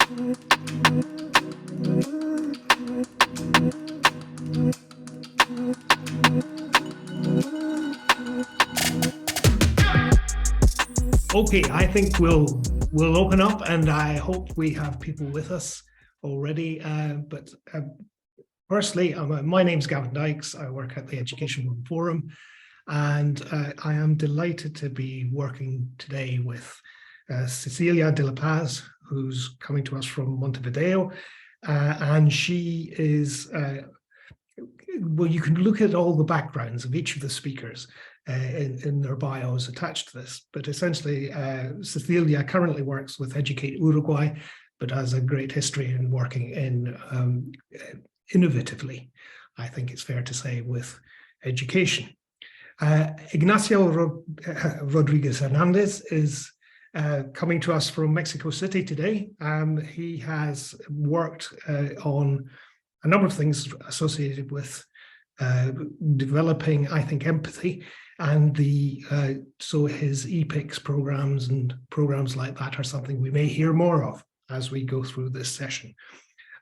Okay, I think we'll open up, and I hope we have people with us already. But firstly, my name's Gavin Dykes. I work at the Education Forum, and I am delighted to be working today with Cecilia de la Paz, who's coming to us from Montevideo, and she is. Well, you can look at all the backgrounds of each of the speakers in their bios attached to this, but essentially Cecilia currently works with Educate Uruguay, but has a great history in working in innovatively, I think it's fair to say, with education. Ignacio Rodriguez Hernandez is coming to us from Mexico City today. He has worked on a number of things associated with developing, I think, empathy, and so his EPICS programs and programs like that are something we may hear more of as we go through this session.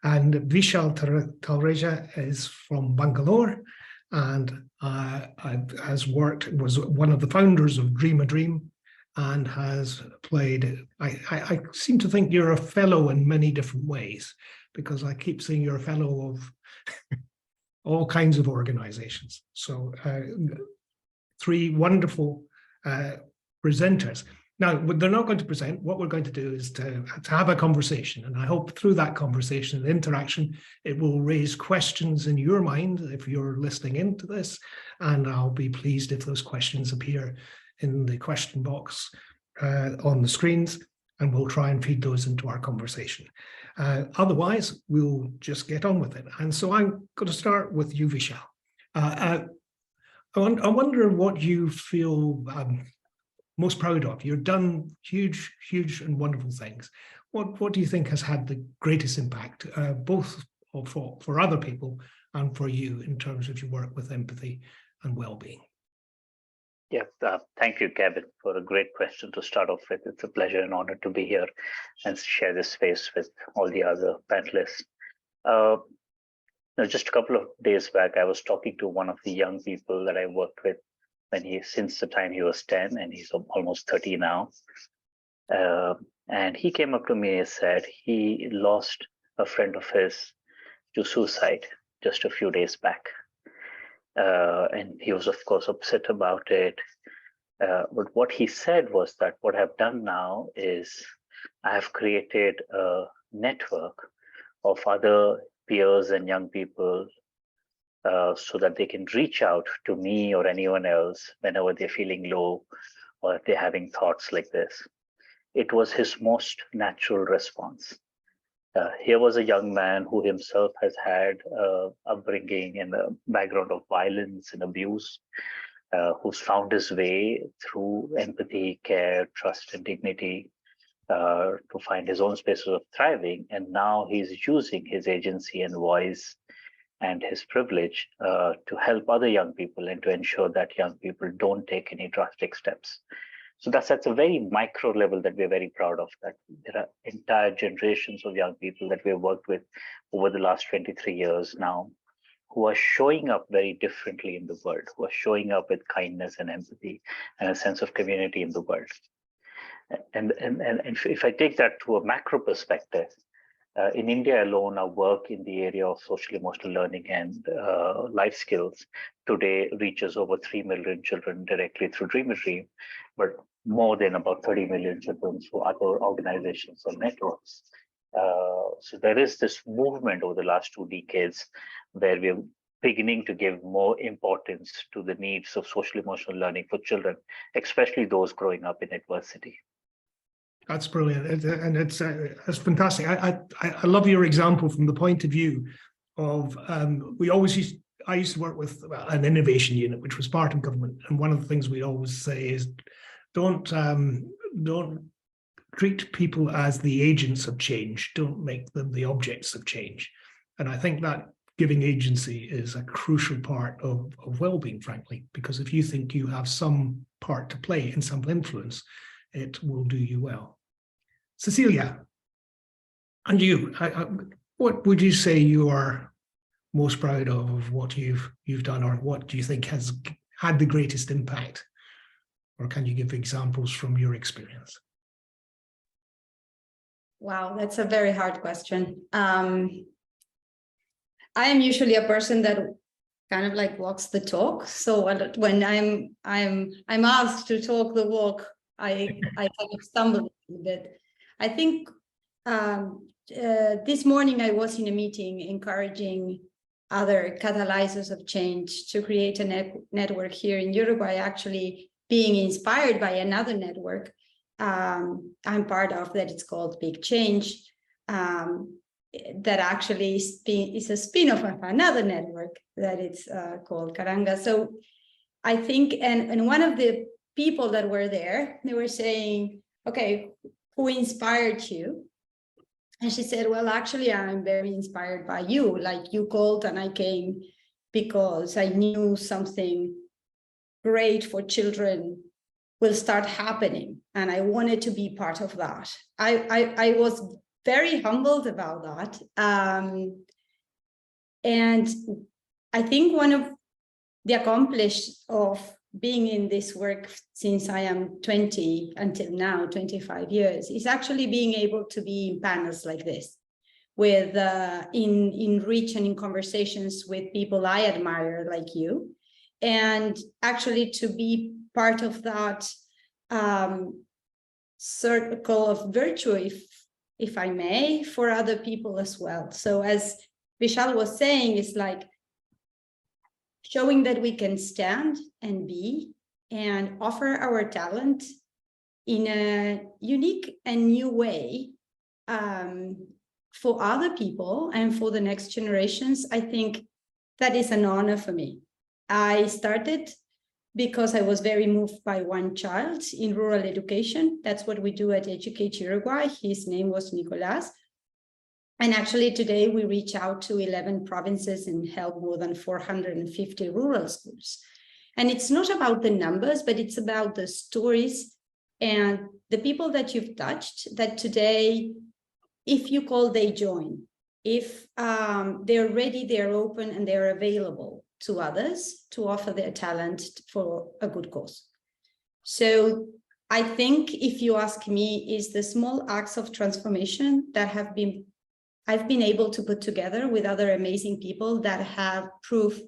And Vishal Talreja is from Bangalore and was one of the founders of Dream a Dream, and has played, I seem to think you're a fellow in many different ways, because I keep seeing you're a fellow of all kinds of organizations. So three wonderful presenters. Now, they're not going to present. What we're going to do is to have a conversation. And I hope through that conversation and interaction, it will raise questions in your mind if you're listening into this. And I'll be pleased if those questions appear in the question box on the screens, and we'll try and feed those into our conversation. Otherwise, we'll just get on with it. And so I'm going to start with you, Vishal. I wonder what you feel most proud of. You've done huge and wonderful things. What do you think has had the greatest impact, both for other people and for you, in terms of your work with empathy and well-being? Yeah, thank you, Gavin, for a great question to start off with. It's a pleasure and honor to be here and share this space with all the other panelists. Just a couple of days back, I was talking to one of the young people that I worked with since the time he was 10, and he's almost 30 now. And he came up to me and said he lost a friend of his to suicide just a few days back. And he was, of course, upset about it. But what he said was that what I've done now is I have created a network of other peers and young people so that they can reach out to me or anyone else whenever they're feeling low or if they're having thoughts like this. It was his most natural response. Here was a young man who himself has had upbringing in a background of violence and abuse, who's found his way through empathy, care, trust, and dignity to find his own spaces of thriving. And now he's using his agency and voice and his privilege to help other young people and to ensure that young people don't take any drastic steps. So that's a very micro level that we're very proud of, that there are entire generations of young people that we have worked with over the last 23 years now, who are showing up very differently in the world, who are showing up with kindness and empathy and a sense of community in the world. And if I take that to a macro perspective, in India alone, our work in the area of social emotional learning and life skills today reaches over 3 million children directly through Dream a Dream, but more than about 30 million children through other organizations or networks. So there is this movement over the last 2 decades where we're beginning to give more importance to the needs of social emotional learning for children, especially those growing up in adversity. That's brilliant, and it's fantastic. I love your example from the point of view of I used to work with an innovation unit, which was part of government, and one of the things we always say is don't treat people as the agents of change. Don't make them the objects of change. And I think that giving agency is a crucial part of well-being, frankly, because if you think you have some part to play and some influence, it will do you well. Cecilia. And you, what would you say you are most proud of what you've done, or what do you think has had the greatest impact? Or can you give examples from your experience? Wow, that's a very hard question. I am usually a person that kind of like walks the talk. So when I'm asked to talk the walk, I kind of stumble a little bit. I think this morning I was in a meeting encouraging other catalyzers of change to create a network here in Uruguay, actually being inspired by another network I'm part of, that it's called Big Change, that actually is a spin-off of another network that it's called Caranga. So I think, and one of the people that were there, they were saying, okay, who inspired you? And she said, well, actually, I'm very inspired by you. Like, you called and I came because I knew something great for children will start happening, and I wanted to be part of that. I was very humbled about that. And I think one of the accomplishments of being in this work since I am 20 until now, 25 years, is actually being able to be in panels like this, with in reach and in conversations with people I admire, like you, and actually to be part of that circle of virtue, if I may, for other people as well. So as Vishal was saying, it's like showing that we can stand and be and offer our talent in a unique and new way for other people and for the next generations. I think that is an honor for me. I started because I was very moved by one child in rural education. That's what we do at Educate Uruguay. His name was Nicolas. And actually today we reach out to 11 provinces and help more than 450 rural schools. And it's not about the numbers, but it's about the stories and the people that you've touched, that today, if you call, they join. If they're ready, they're open, and they're available to others to offer their talent for a good cause. So I think, if you ask me, is the small acts of transformation that I've been able to put together with other amazing people that have proof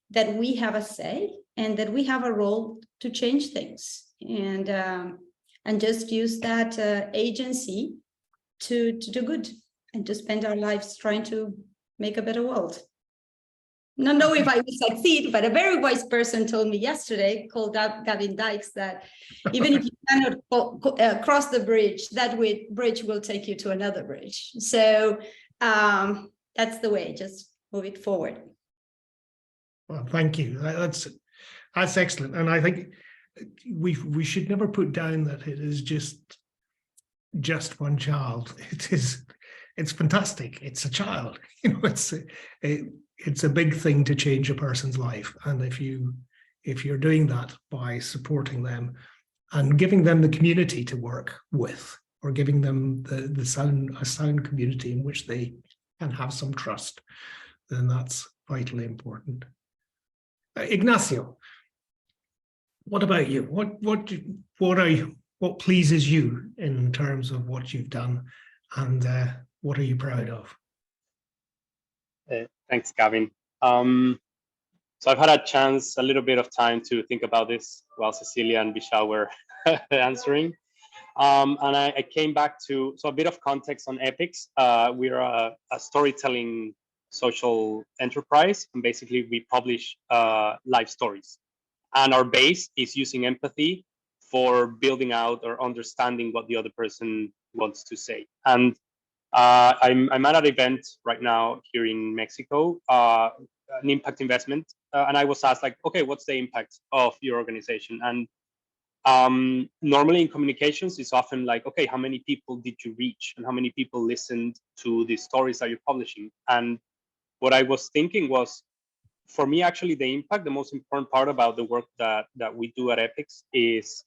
that we have a say and that we have a role to change things, and just use that agency to do good and to spend our lives trying to make a better world. Not know if I will succeed, but a very wise person told me yesterday, called up Gavin Dykes, that even if you cannot cross the bridge, that bridge will take you to another bridge. So that's the way, just move it forward. Well, thank you. That's excellent. And I think we should never put down that it is just one child. It's fantastic. It's a child. You know, it's a big thing to change a person's life. And if you're doing that by supporting them and giving them the community to work with, or giving them a sound community in which they can have some trust, then that's vitally important. Ignacio, what about you? What pleases you in terms of what you've done, and what are you proud of? Thanks, Gavin. So I've had a little bit of time to think about this while Cecilia and Vishal were answering. And I came back to, so a bit of context on Epix. We're a storytelling social enterprise, and basically we publish life stories. And our base is using empathy for building out or understanding what the other person wants to say. And I'm at an event right now here in Mexico, an impact investment, and I was asked, like, okay, what's the impact of your organization? And normally in communications, it's often like, okay, how many people did you reach, and how many people listened to the stories that you're publishing? And what I was thinking was, for me, actually, the impact, the most important part about the work that we do at Epix is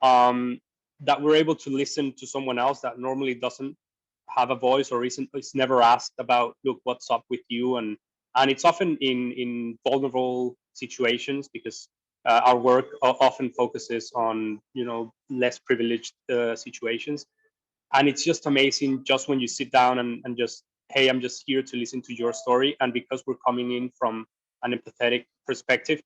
that we're able to listen to someone else that normally doesn't have a voice or is never asked about, look, what's up with you? And it's often in vulnerable situations, because our work often focuses on, less privileged situations. And it's just amazing just when you sit down and just, hey, I'm just here to listen to your story. And because we're coming in from an empathetic perspective,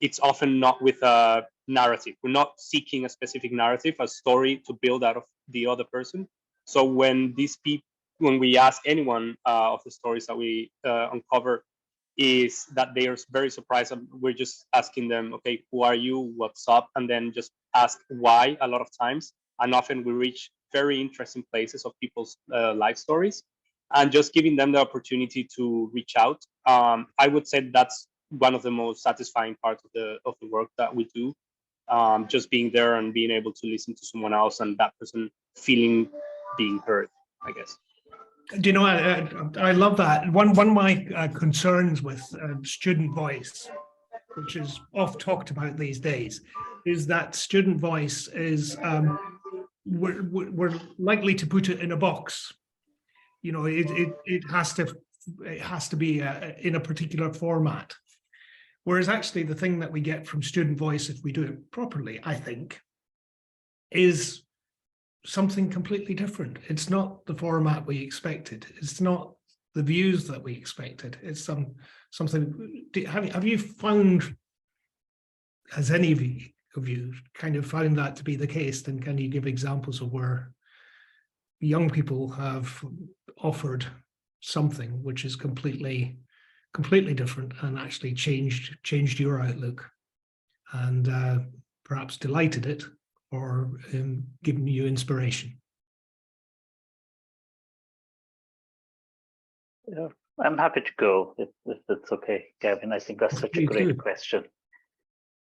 it's often not with a narrative. We're not seeking a specific narrative, a story to build out of the other person. So when we ask anyone of the stories that we uncover, is that they are very surprised. We're just asking them, okay, who are you? What's up? And then just ask why a lot of times. And often we reach very interesting places of people's life stories, and just giving them the opportunity to reach out. I would say that's one of the most satisfying parts of the work that we do. Just being there and being able to listen to someone else and that person feeling being heard, I guess. Do you know, I love that. One of my concerns with student voice, which is oft talked about these days, is that student voice is, we're likely to put it in a box. It has to be in a particular format. Whereas actually the thing that we get from student voice, if we do it properly, I think, is something completely different. It's not the format we expected. It's not the views that we expected. It's something. Have you found? Has any of you kind of found that to be the case? And can you give examples of where young people have offered something which is completely different and actually changed your outlook, and perhaps delighted it, or given you inspiration? Yeah, I'm happy to go if it's okay, Gavin. I think that's such a great question.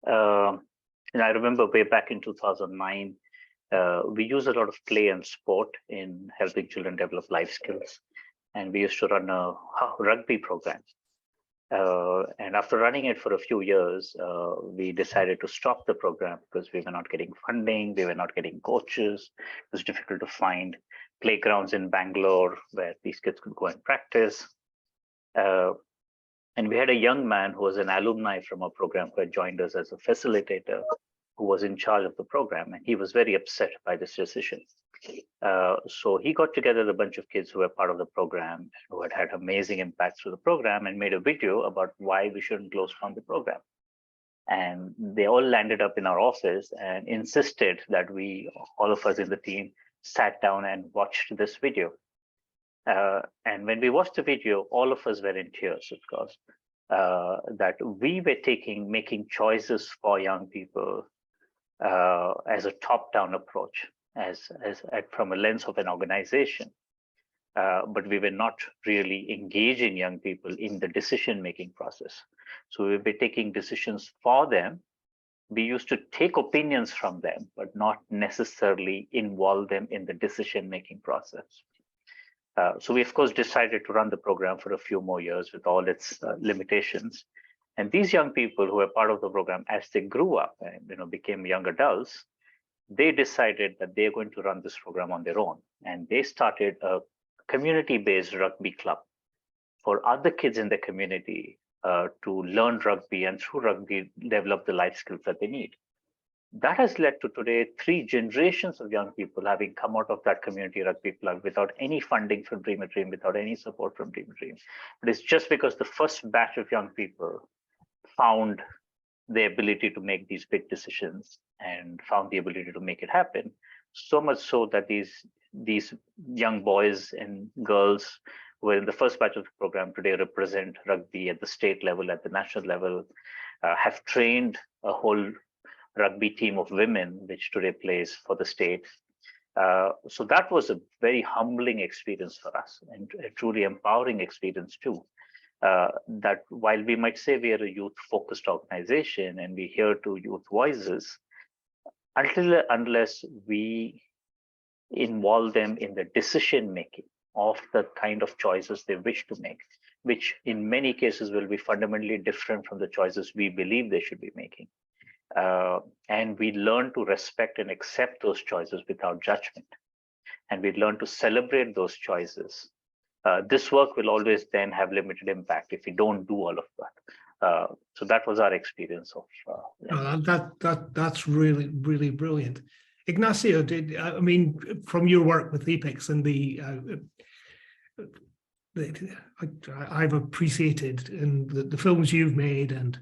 I remember way back in 2009, we use a lot of play and sport in helping children develop life skills. And we used to run a rugby program. And after running it for a few years, we decided to stop the program because we were not getting funding, we were not getting coaches. It was difficult to find playgrounds in Bangalore where these kids could go and practice. And we had a young man who was an alumni from our program who had joined us as a facilitator, who was in charge of the program, and he was very upset by this decision. So he got together a bunch of kids who were part of the program, who had had amazing impact through the program, and made a video about why we shouldn't close down the program. And they all landed up in our office and insisted that all of us in the team, sat down and watched this video. And when we watched the video, all of us were in tears, of course, that we were making choices for young people as a top-down approach, from a lens of an organization. But we were not really engaging young people in the decision-making process. So we were taking decisions for them. We used to take opinions from them, but not necessarily involve them in the decision-making process. So we, of course, decided to run the program for a few more years with all its limitations. And these young people who were part of the program, as they grew up and became young adults, they decided that they're going to run this program on their own. And they started a community-based rugby club for other kids in the community to learn rugby, and through rugby, develop the life skills that they need. That has led to today 3 generations of young people having come out of that community rugby club without any funding from Dream a Dream, without any support from Dream a Dream. But it's just because the first batch of young people found the ability to make these big decisions and found the ability to make it happen. So much so that these young boys and girls who were in the first batch of the program today represent rugby at the state level, at the national level, have trained a whole rugby team of women, which today plays for the state. So that was a very humbling experience for us, and a truly empowering experience too. That while we might say we are a youth-focused organization and we hear to youth voices, unless we involve them in the decision-making of the kind of choices they wish to make, which in many cases will be fundamentally different from the choices we believe they should be making. And we learn to respect and accept those choices without judgment. and we learn to celebrate those choices, this work will always then have limited impact if we don't do all of that. So that was our experience of that's really, really brilliant. Ignacio, from your work with Apex and I've appreciated in the films you've made and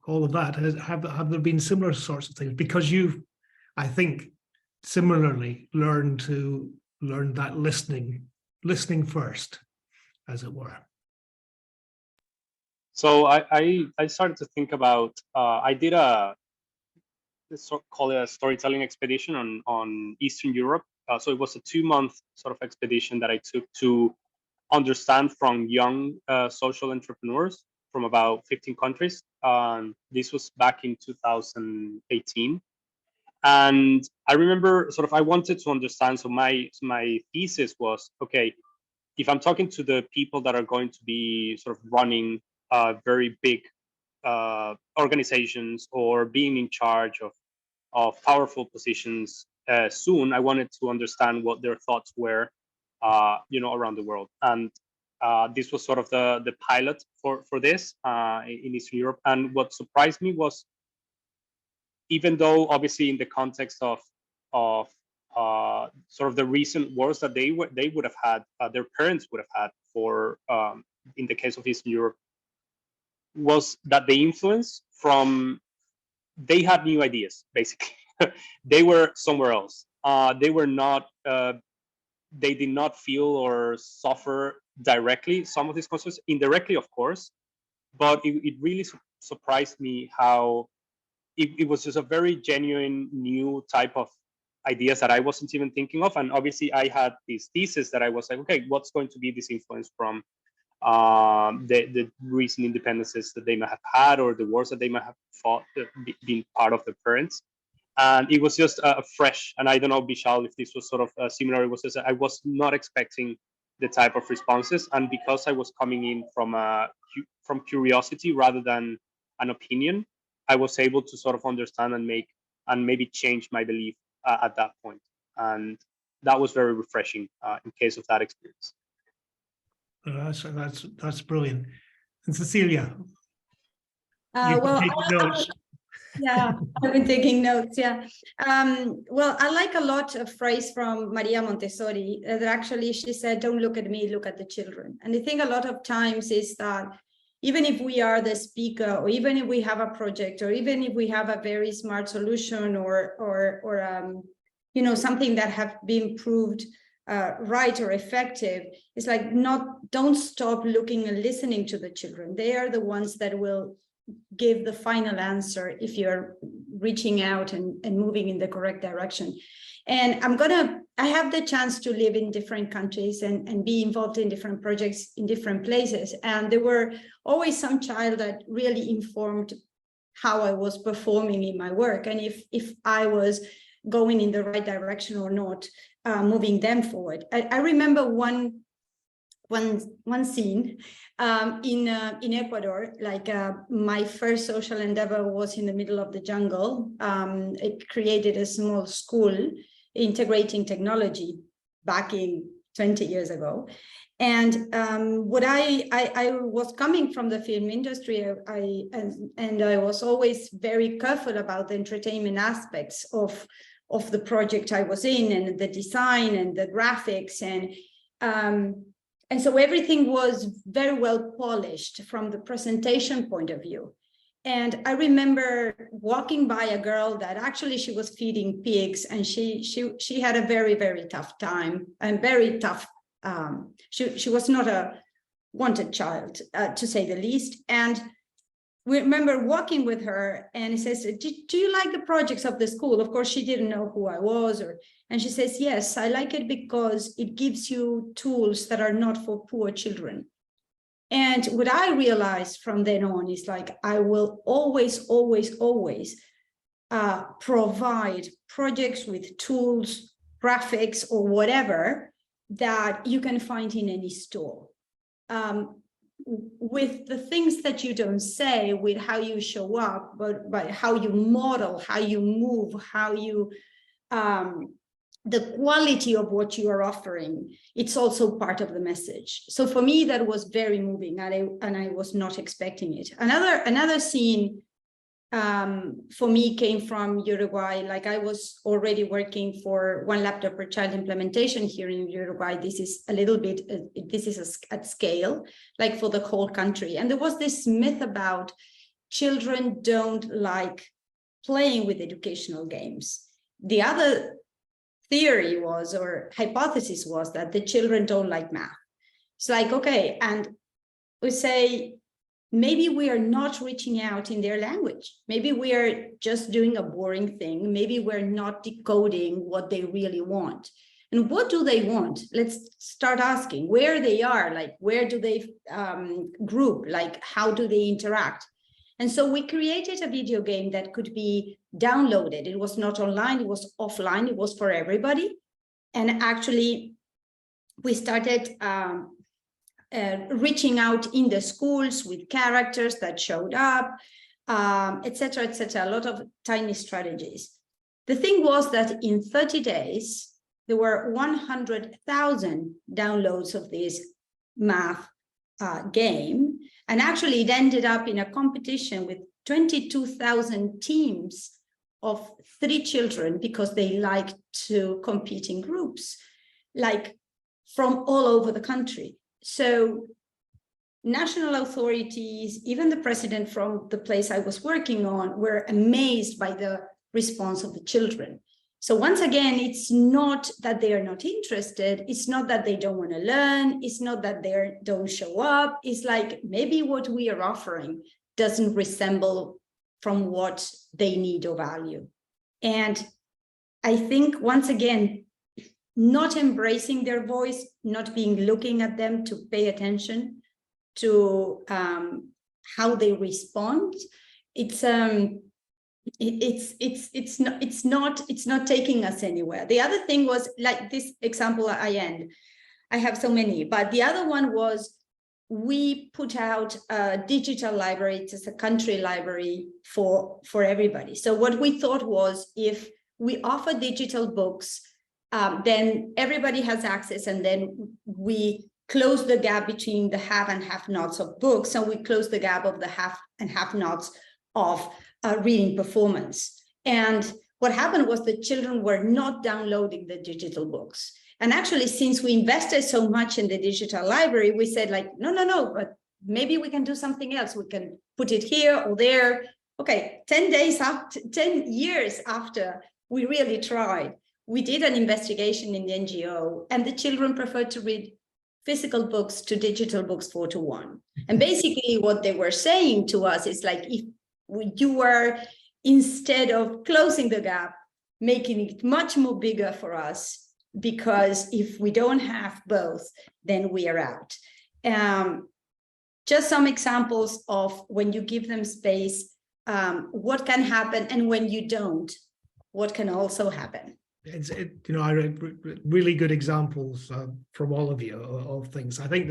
all of that, have there been similar sorts of things? Because you've, I think, similarly learned that listening first, as it were. So I started to think about, I did call it a storytelling expedition on Eastern Europe. So it was a 2-month sort of expedition that I took to understand from young social entrepreneurs from about 15 countries. This was back in 2018. And I remember I wanted to understand, so my thesis was, okay, if I'm talking to the people that are going to be running very big organizations or being in charge of powerful positions soon, I wanted to understand what their thoughts were, around the world. And this was sort of the pilot for this in Eastern Europe. And what surprised me was, even though obviously in the context of sort of the recent wars that they would have had, their parents would have had for, in the case of Eastern Europe, was that the influence from, they had new ideas, basically. They were somewhere else. They were not, they did not feel or suffer directly some of these concerns, indirectly, of course, but it really surprised me how it was just a very genuine new type of ideas that I wasn't even thinking of. And obviously I had this thesis that I was like, okay, what's going to be this influence from the recent independences that they might have had, or the wars that they might have fought, being part of their parents. And it was just fresh. And I don't know, Vishal, if this was sort of similar. It was just, I was not expecting the type of responses. And because I was coming in from curiosity rather than an opinion, I was able to sort of understand and maybe change my belief at that point. And that was very refreshing in case of that experience. That's brilliant. And Cecilia, Well, taking notes. Yeah, I've been taking notes. Yeah. Well, I like a lot a phrase from Maria Montessori that actually she said, "Don't look at me, look at the children." And I think a lot of times is that even if we are the speaker, or even if we have a project, or even if we have a very smart solution, or something that have been proved right or effective, it's like, don't stop looking and listening to the children. They are the ones that will give the final answer if you're reaching out and moving in the correct direction. And I have the chance to live in different countries and be involved in different projects in different places. And there were always some child that really informed how I was performing in my work, and if I was going in the right direction or not, moving them forward. I remember one scene in Ecuador, like my first social endeavor was in the middle of the jungle. It created a small school integrating technology back in 20 years ago. And what I was coming from the film industry, and I was always very careful about the entertainment aspects of the project I was in, and the design and the graphics, and so everything was very well polished from the presentation point of view. And I remember walking by a girl that actually she was feeding pigs, and she had a very, very tough time, and very tough. She was not a wanted child, to say the least. And we remember walking with her, and he says, do you like the projects of the school? Of course, she didn't know who I was, and she says, yes, I like it because it gives you tools that are not for poor children. And what I realized from then on is like, I will always, always, always provide projects with tools, graphics, or whatever that you can find in any store. With the things that you don't say, with how you show up, but by how you model, how you move, how you the quality of what you are offering, it's also part of the message. So for me, that was very moving, and I was not expecting it. Another scene for me came from Uruguay. Like, I was already working for One Laptop Per Child implementation here in Uruguay. This is a little bit, at scale, like for the whole country. And there was this myth about children don't like playing with educational games. The other theory was, or hypothesis was, that the children don't like math. It's like, okay, and we say, maybe we are not reaching out in their language. Maybe we are just doing a boring thing. Maybe we're not decoding what they really want. And what do they want? Let's start asking where they are, like, where do they group, like, how do they interact? And so we created a video game that could be downloaded. It was not online, it was offline, it was for everybody. And actually, we started reaching out in the schools with characters that showed up, et cetera, a lot of tiny strategies. The thing was that in 30 days, there were 100,000 downloads of this math game. And actually, it ended up in a competition with 22,000 teams of 3 children, because they like to compete in groups, like from all over the country. So national authorities, even the president from the place I was working on, were amazed by the response of the children. So once again, it's not that they are not interested. It's not that they don't want to learn. It's not that they don't show up. It's like, maybe what we are offering doesn't resemble from what they need or value. And I think, once again, not embracing their voice, not being looking at them to pay attention to how they respond, it's not taking us anywhere. The other thing was, like this example, I have so many, but the other one was, we put out a digital library. It's a country library for everybody. So what we thought was, if we offer digital books, then everybody has access, and then we close the gap between the have and have-nots of books, and we close the gap of the have and have-nots of reading performance. And what happened was, the children were not downloading the digital books. And actually, since we invested so much in the digital library, we said, like, no, but maybe we can do something else. We can put it here or there. Okay, 10 years after we really tried, we did an investigation in the NGO, and the children preferred to read physical books to digital books 4-1. And basically what they were saying to us is, like, if you were, instead of closing the gap, making it much more bigger for us, because if we don't have both, then we are out. Just some examples of when you give them space, what can happen, and when you don't, what can also happen. I read really good examples from all of you of things. I think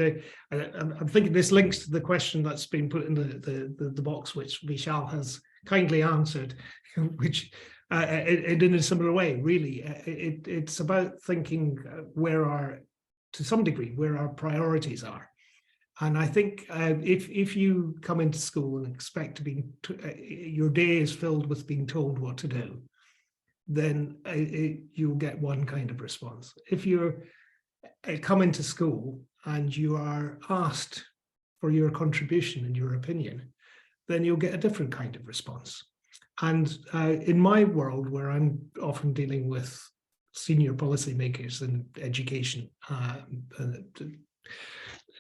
I'm thinking this links to the question that's been put in the box, which Vishal has kindly answered, which in a similar way, really, it's about thinking to some degree, where our priorities are. And I think if you come into school and expect to be, your day is filled with being told what to do, then you'll get one kind of response. If you come into school and you are asked for your contribution and your opinion, then you'll get a different kind of response. And in my world, where I'm often dealing with senior policymakers in education,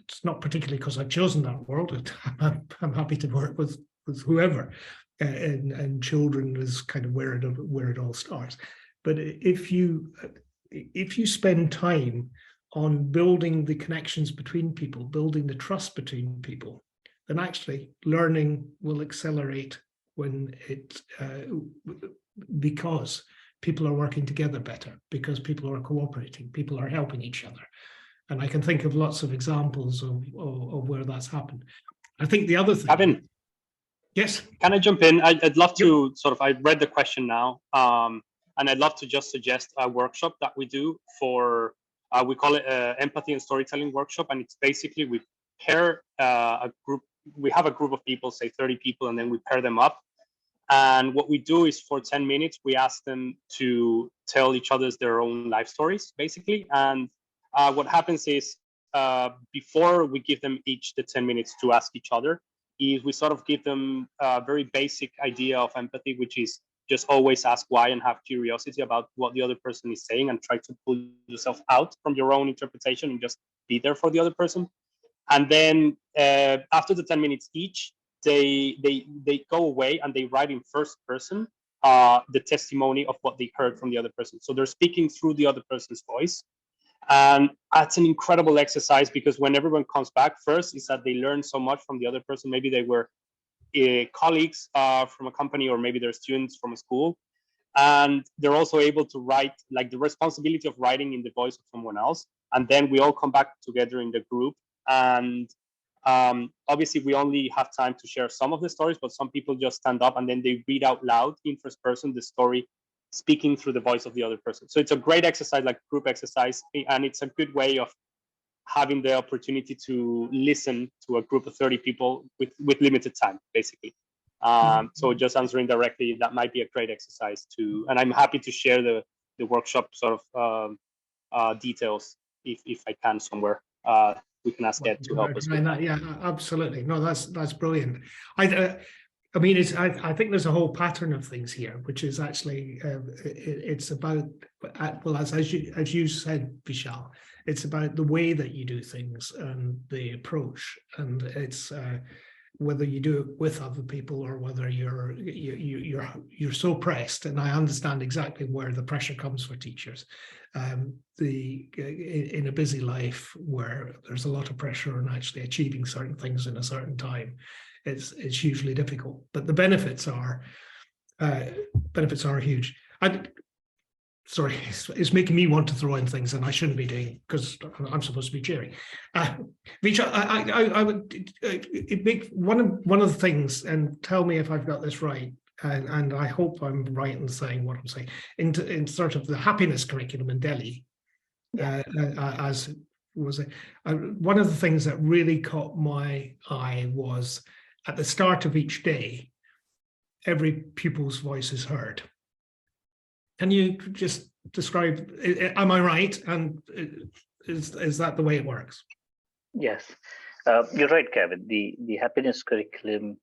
it's not particularly because I've chosen that world. I'm happy to work with whoever. And children is kind of where it all starts. But if you spend time on building the connections between people, building the trust between people, then actually learning will accelerate because people are working together better, because people are cooperating, people are helping each other. And I can think of lots of examples of where that's happened. I think the other thing. Gavin, yes. Can I jump in? I'd love to I read the question now. And and I'd love to just suggest a workshop that we do for, we call it empathy and storytelling workshop. And it's basically, we pair we have a group of people, say 30 people, and then we pair them up. And what we do is for 10 minutes, we ask them to tell each other their own life stories, basically. And what happens is, before we give them each the 10 minutes to ask each other, is we sort of give them a very basic idea of empathy, which is just always ask why and have curiosity about what the other person is saying, and try to pull yourself out from your own interpretation and just be there for the other person. And then after the 10 minutes each, they go away and they write in first person the testimony of what they heard from the other person. So they're speaking through the other person's voice. And that's an incredible exercise, because when everyone comes back, first is that they learn so much from the other person. Maybe they were colleagues from a company, or maybe they're students from a school. And they're also able to write, like, the responsibility of writing in the voice of someone else. And then we all come back together in the group. And obviously we only have time to share some of the stories, but some people just stand up and then they read out loud in first person the story, speaking through the voice of the other person. So it's a great exercise, like group exercise, and it's a good way of having the opportunity to listen to a group of 30 people with limited time, basically. So just answering directly, that might be a great exercise too. And I'm happy to share the workshop sort of details if I can somewhere. We can ask Ed to help us with that. Yeah, absolutely. No, that's brilliant. I mean, I think there's a whole pattern of things here, which is actually it's about, well, as you said, Vishal, it's about the way that you do things and the approach, and it's whether you do it with other people or whether you're so pressed. And I understand exactly where the pressure comes for teachers. In a busy life where there's a lot of pressure on actually achieving certain things in a certain time, it's hugely difficult. But the benefits are huge. Sorry, it's making me want to throw in things and I shouldn't be doing, because I'm supposed to be cheering. Vijay, I would make one of the things, and tell me if I've got this right, and I hope I'm right in saying what I'm saying, in sort of the happiness curriculum in Delhi, as was it, one of the things that really caught my eye was at the start of each day, every pupil's voice is heard. Can you just describe, am I right? And is that the way it works? Yes, you're right, Kevin. The happiness curriculum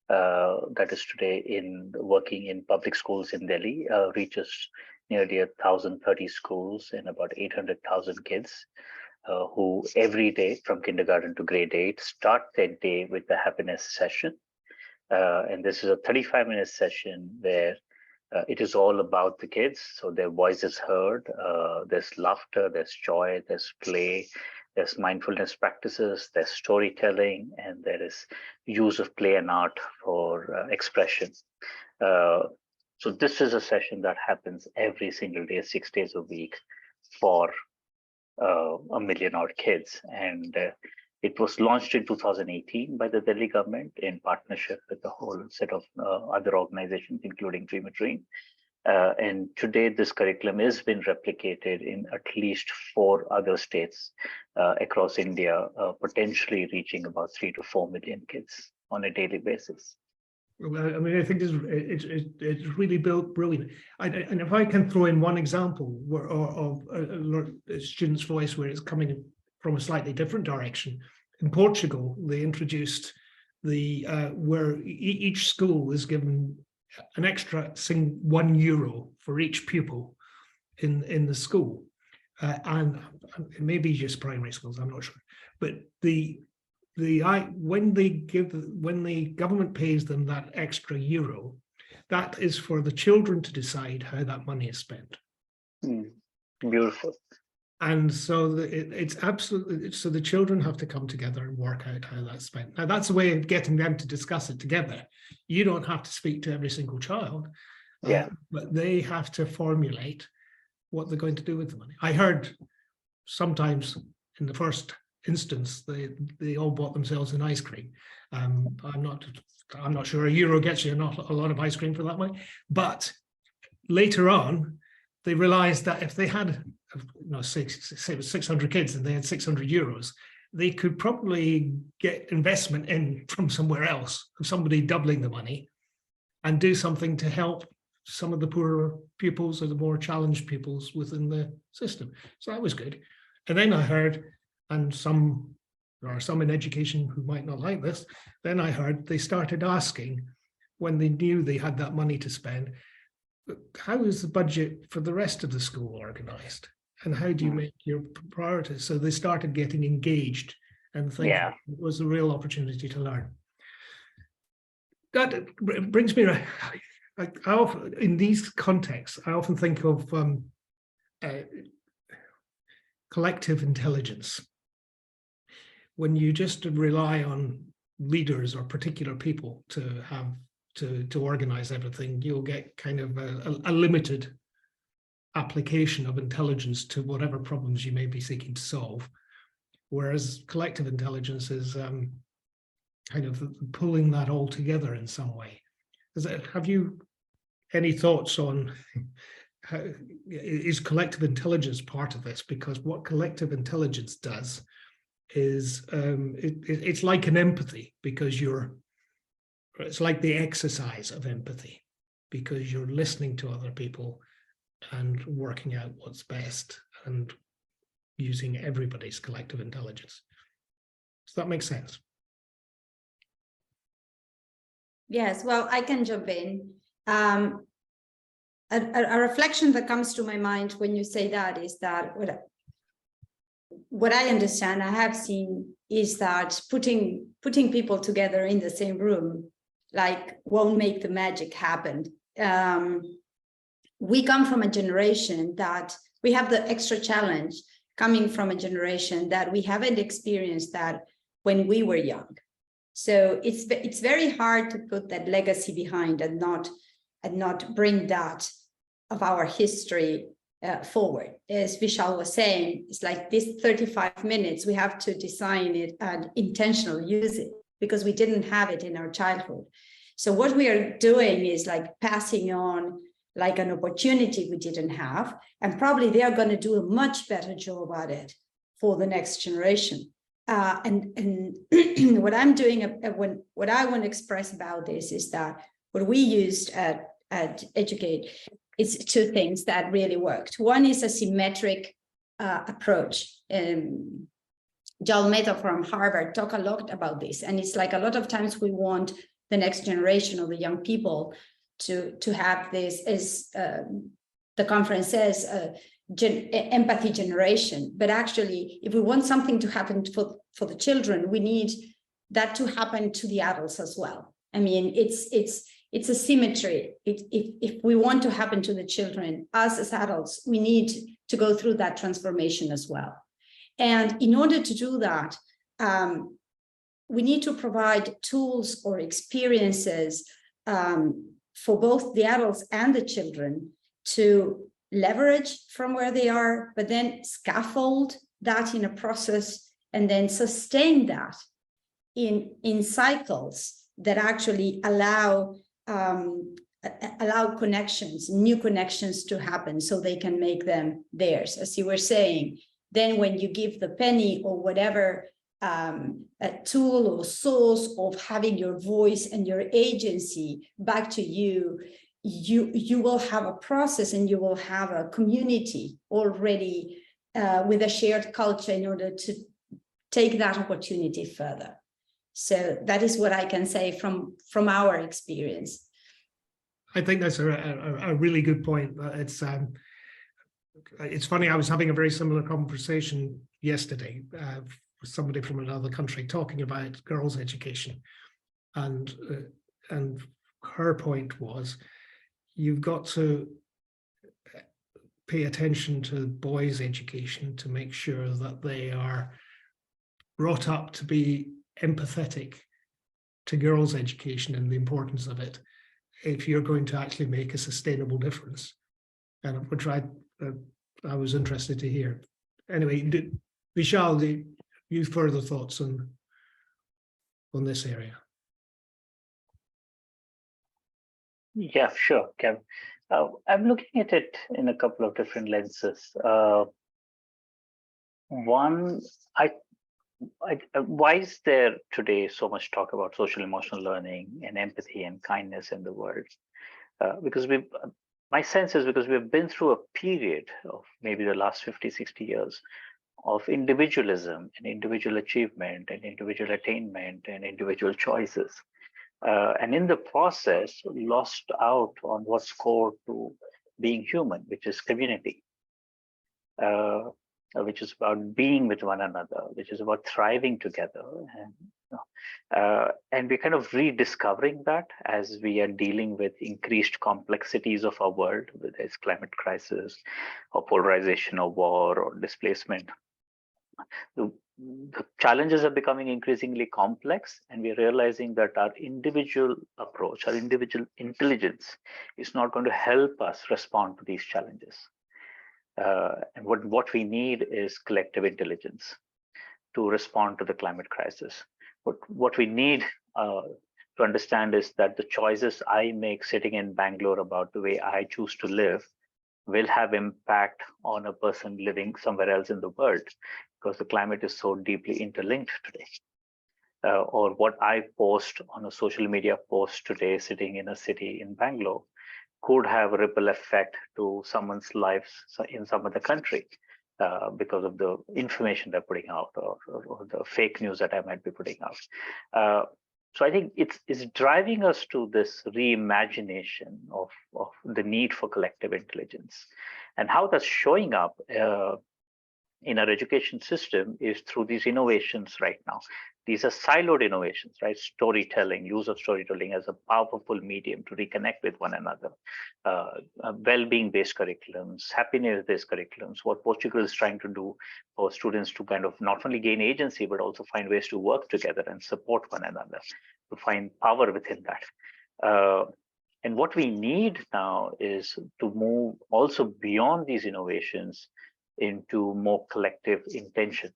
that is today working in public schools in Delhi reaches nearly 1,030 schools and about 800,000 kids who every day from kindergarten to grade 8 start their day with the happiness session. And this is a 35-minute session where it is all about the kids. So their voice is heard, there's laughter, there's joy, there's play, there's mindfulness practices, there's storytelling, and there is use of play and art for expression. So this is a session that happens every single day, 6 days a week for 1 million odd kids. And it was launched in 2018 by the Delhi government in partnership with a whole set of other organizations, including Dream a Dream. And today, this curriculum has been replicated in at least 4 other states across India, potentially reaching about 3 to 4 million kids on a daily basis. Well, I mean, I think it's really brilliant. And if I can throw in one example of a student's voice where it's coming from a slightly different direction. In Portugal, they introduced where each school is given an extra €1 for each pupil in the school, and maybe just primary schools, I'm not sure. But when the government pays them that extra €1, that is for the children to decide how that money is spent. Beautiful. And so it's absolutely, so the children have to come together and work out how that's spent. Now, that's a way of getting them to discuss it together. You don't have to speak to every single child, but they have to formulate what they're going to do with the money. I heard sometimes in the first instance, they all bought themselves an ice cream. I'm not sure €1 gets you not a lot of ice cream for that money, but later on, they realized that if they had, say it was 600 kids and they had 600 euros, they could probably get investment in from somewhere else, somebody doubling the money, and do something to help some of the poorer pupils or the more challenged pupils within the system. So that was good. And then I heard, and there are some in education who might not like this, then I heard they started asking, when they knew they had that money to spend, how is the budget for the rest of the school organized? And how do you make your priorities? So they started getting engaged and thinking it was a real opportunity to learn. That brings me, I often, in these contexts, I often think of collective intelligence. When you just rely on leaders or particular people to have to organize everything, you'll get kind of a limited application of intelligence to whatever problems you may be seeking to solve. Whereas collective intelligence is kind of pulling that all together in some way. Have you any thoughts on how is collective intelligence part of this? Because what collective intelligence does is it's like an empathy, because it's like the exercise of empathy, because you're listening to other people and working out what's best and using everybody's collective intelligence. Does that make sense? Yes, well, I can jump in. A reflection that comes to my mind when you say that is that what I understand, I have seen, is that putting people together in the same room won't make the magic happen. We come from a generation that we have the extra challenge, coming from a generation that we haven't experienced that when we were young. So it's very hard to put that legacy behind and not bring that of our history forward. As Vishal was saying, it's like this 35 minutes, we have to design it and intentionally use it because we didn't have it in our childhood. So what we are doing is like passing on like an opportunity we didn't have, and probably they are going to do a much better job at it for the next generation. And what I'm doing, what I want to express about this is that what we used at Educate is two things that really worked. One is a symmetric approach. Joel Mehta from Harvard talked a lot about this, and it's like a lot of times we want the next generation of the young people to have this, as the conference says, empathy generation. But actually, if we want something to happen for the children, we need that to happen to the adults as well. I mean, it's a symmetry. If we want to happen to the children, us as adults, we need to go through that transformation as well. And in order to do that, we need to provide tools or experiences for both the adults and the children to leverage from where they are, but then scaffold that in a process and then sustain that in cycles that actually allow connections, new connections to happen so they can make them theirs. As you were saying, then when you give the penny or whatever a tool or source of having your voice and your agency back to you, you will have a process and you will have a community already with a shared culture in order to take that opportunity further. So that is what I can say from our experience. I think that's a really good point. It's funny, I was having a very similar conversation yesterday with somebody from another country talking about girls' education. And her point was, you've got to pay attention to boys' education to make sure that they are brought up to be empathetic to girls' education and the importance of it, if you're going to actually make a sustainable difference. And which I was interested to hear. Anyway, Vishal, you further thoughts on this area? Yeah, sure, Kevin. I'm looking at it in a couple of different lenses. One, why is there today so much talk about social emotional learning and empathy and kindness in the world? Because my sense is because we've been through a period of maybe the last 50, 60 years of individualism and individual achievement and individual attainment and individual choices. And in the process, lost out on what's core to being human, which is community, which is about being with one another, which is about thriving together. And we're kind of rediscovering that as we are dealing with increased complexities of our world, whether it's climate crisis or polarization or war or displacement. The challenges are becoming increasingly complex, and we're realizing that our individual approach, our individual intelligence is not going to help us respond to these challenges. And what we need is collective intelligence to respond to the climate crisis. What we need to understand is that the choices I make sitting in Bangalore about the way I choose to live will have impact on a person living somewhere else in the world, because the climate is so deeply interlinked today. Or what I post on a social media post today sitting in a city in Bangalore could have a ripple effect to someone's lives in some other country because of the information they're putting out or the fake news that I might be putting out. So I think it's driving us to this reimagination of the need for collective intelligence. And how that's showing up in our education system is through these innovations right now. These are siloed innovations, right? Storytelling, use of storytelling as a powerful medium to reconnect with one another. Well-being-based curriculums, happiness-based curriculums, what Portugal is trying to do for students to kind of not only gain agency, but also find ways to work together and support one another, to find power within that. And what we need now is to move also beyond these innovations into more collective intention.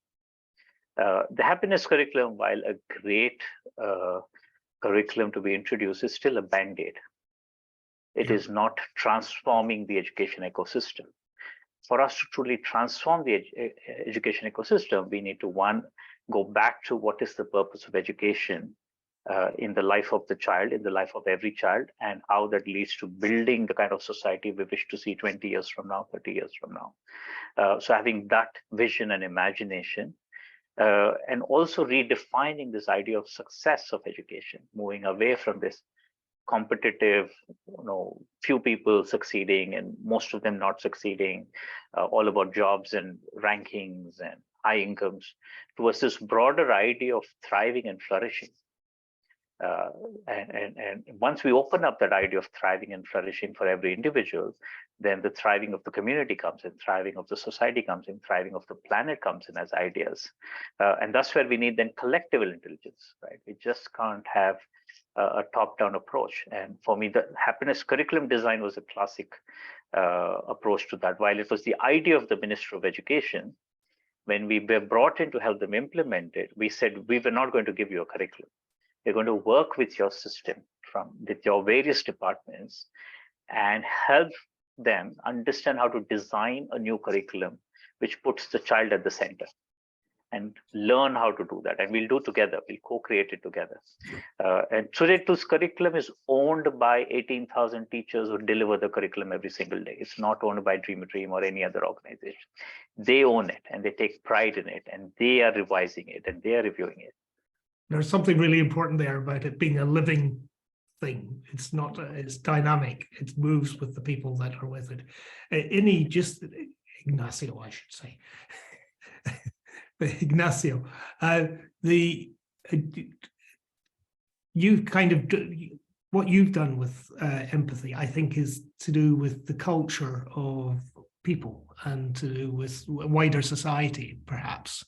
The happiness curriculum, while a great curriculum to be introduced, is still a band-aid. It is not transforming the education ecosystem. For us to truly transform the education ecosystem, we need to, one, go back to what is the purpose of education in the life of the child, in the life of every child, and how that leads to building the kind of society we wish to see 20 years from now, 30 years from now. So having that vision and imagination, and also redefining this idea of success of education, moving away from this competitive, few people succeeding and most of them not succeeding, all about jobs and rankings and high incomes, towards this broader idea of thriving and flourishing. And once we open up that idea of thriving and flourishing for every individual, then the thriving of the community comes in, thriving of the society comes in, thriving of the planet comes in as ideas. And that's where we need then collective intelligence, right? We just can't have a top-down approach. And for me, the happiness curriculum design was a classic approach to that. While it was the idea of the Minister of Education, when we were brought in to help them implement it, we said, we were not going to give you a curriculum. We're going to work with your system, with your various departments, and help them understand how to design a new curriculum which puts the child at the center, and learn how to do that. And we'll do together, we'll co-create it together. And Suretu's curriculum is owned by 18,000 teachers who deliver the curriculum every single day. It's not owned by Dream a Dream or any other organization. They own it and they take pride in it, and they are revising it and they are reviewing it. There's something really important there about it being a living thing. It's not, it's dynamic. It moves with the people that are with it. Ignacio, I should say. Ignacio, what you've done with empathy, I think, is to do with the culture of people and to do with wider society, perhaps.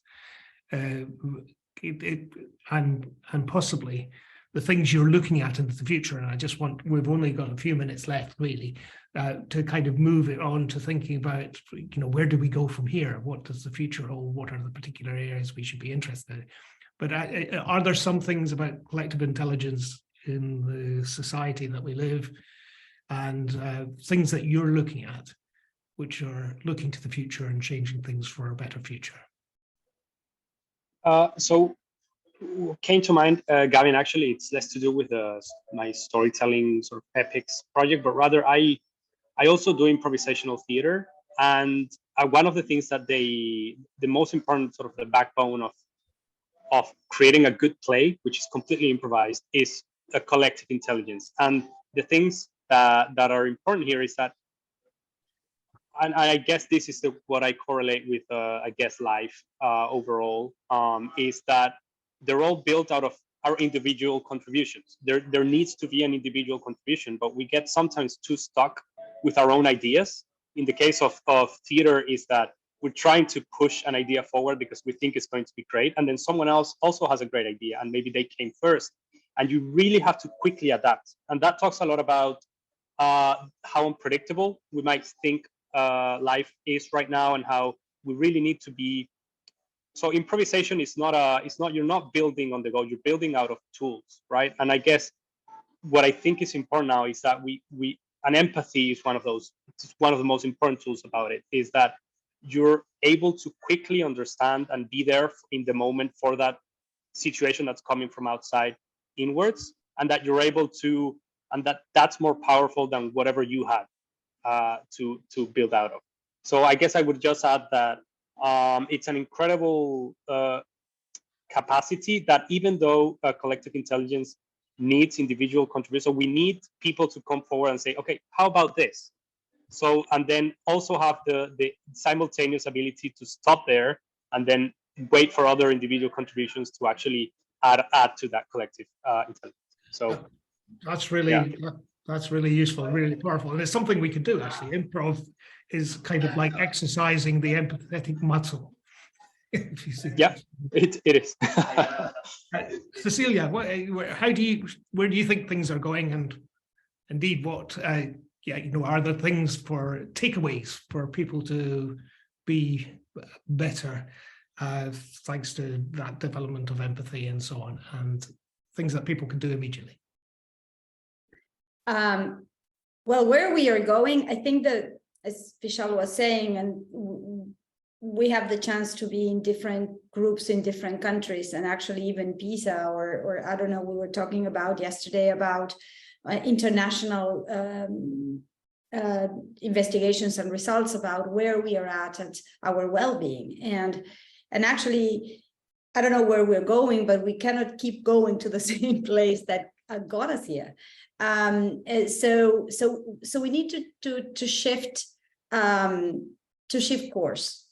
And possibly the things you're looking at into the future. And we've only got a few minutes left, really, to kind of move it on to thinking about, where do we go from here? What does the future hold? What are the particular areas we should be interested in? But are there some things about collective intelligence in the society that we live and things that you're looking at, which are looking to the future and changing things for a better future? So came to mind, Gavin, actually, it's less to do with my storytelling sort of epics project, but rather I also do improvisational theater. And one of the things that the most important sort of the backbone of creating a good play, which is completely improvised, is a collective intelligence. And the things that are important here is that, and I guess this is what I correlate with, I guess, life overall, is that they're all built out of our individual contributions. There needs to be an individual contribution, but we get sometimes too stuck with our own ideas. In the case of theater, is that we're trying to push an idea forward because we think it's going to be great, and then someone else also has a great idea, and maybe they came first, and you really have to quickly adapt. And that talks a lot about how unpredictable we might think life is right now, and how we really need to be. So improvisation is you're not building on the go, you're building out of tools, right? And I guess what I think is important now is that and empathy is one of those, it's one of the most important tools about it, is that you're able to quickly understand and be there in the moment for that situation that's coming from outside inwards, and that you're able to, and that's more powerful than whatever you had to build out of. So I guess I would just add that it's an incredible capacity that, even though collective intelligence needs individual contribution, so we need people to come forward and say, okay, how about this? So, and then also have the simultaneous ability to stop there and then wait for other individual contributions to actually add to that collective intelligence. So that's really useful, really powerful, and it's something we can do. Actually, improv is kind of like exercising the empathetic muscle. If you see. Yeah, it is. Cecilia, where do you think things are going, and indeed what are there things for takeaways for people to be better thanks to that development of empathy and so on, and things that people can do immediately? Well, where we are going, I think that, as Vishal was saying, and we have the chance to be in different groups in different countries, and actually even PISA, or I don't know, we were talking about yesterday about international investigations and results about where we are at our well-being. And actually, I don't know where we're going, but we cannot keep going to the same place that got us here. So we need to shift course.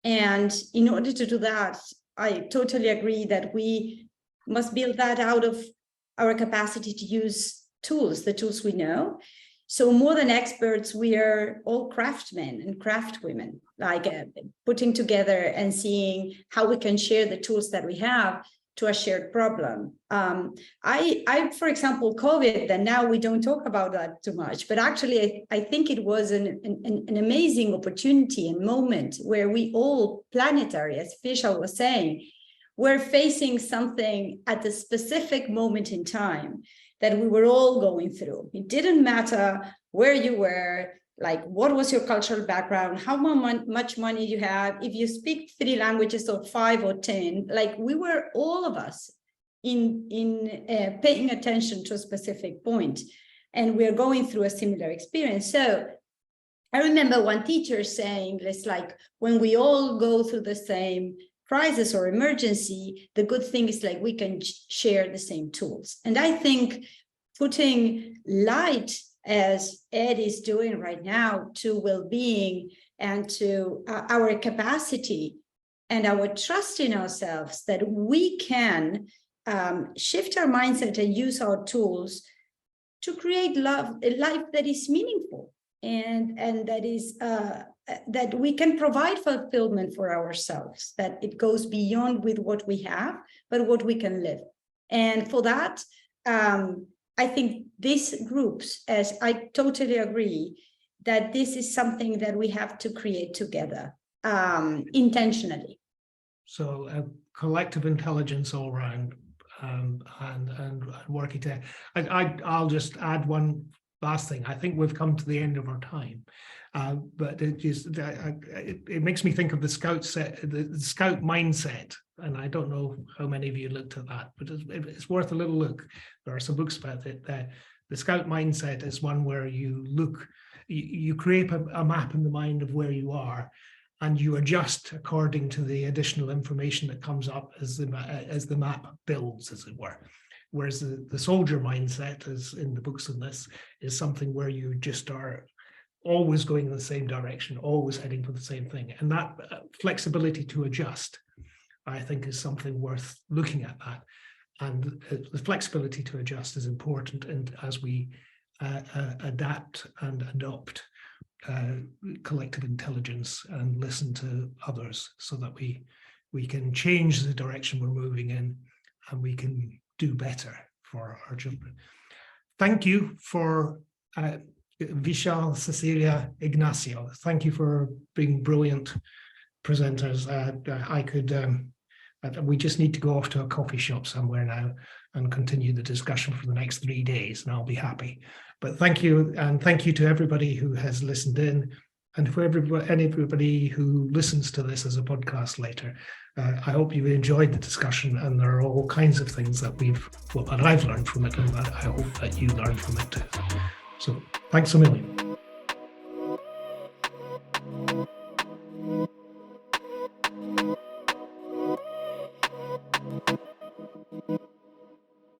And in order to do that, I totally agree that we must build that out of our capacity to use tools, the tools we know. So more than experts, we are all craftsmen and craftwomen, like putting together and seeing how we can share the tools that we have to a shared problem. I, for example, COVID, and now we don't talk about that too much, but actually I think it was an amazing opportunity and moment where we all planetary, as Vishal was saying, we're facing something at a specific moment in time that we were all going through. It didn't matter where you were, like what was your cultural background, how much money you have, if you speak 3 languages or 5 or 10, like we were all of us in paying attention to a specific point, and we're going through a similar experience. So I remember one teacher saying, it's like when we all go through the same crisis or emergency, the good thing is like we can share the same tools. And I think putting light, as Ed is doing right now, to well-being and to our capacity and our trust in ourselves, that we can shift our mindset and use our tools to create love, a life that is meaningful and that is that we can provide fulfillment for ourselves, that it goes beyond with what we have, but what we can live. And for that, I think these groups, as I totally agree, that this is something that we have to create together, intentionally. So collective intelligence all around, and working together. I'll just add one last thing. I think we've come to the end of our time, but it makes me think of the scout mindset, and I don't know how many of you looked at that, but it's worth a little look. There are some books about it. The scout mindset is one where you look, you create a map in the mind of where you are, and you adjust according to the additional information that comes up as the map builds, as it were. Whereas the soldier mindset, as in the books on this, is something where you just are always going in the same direction, always heading for the same thing. And that flexibility to adjust, I think, is something worth looking at that. And the flexibility to adjust is important. And as we adapt and adopt collective intelligence and listen to others, so that we can change the direction we're moving in, and we can do better for our children. Thank you for Vishal, Cecilia, Ignacio. Thank you for being brilliant presenters. We just need to go off to a coffee shop somewhere now and continue the discussion for the next 3 days, and I'll be happy. But thank you, and thank you to everybody who has listened in, and for everybody who listens to this as a podcast later. I hope you enjoyed the discussion, and there are all kinds of things that I've learned from it, and that I hope that you learned from it too. So thanks a million.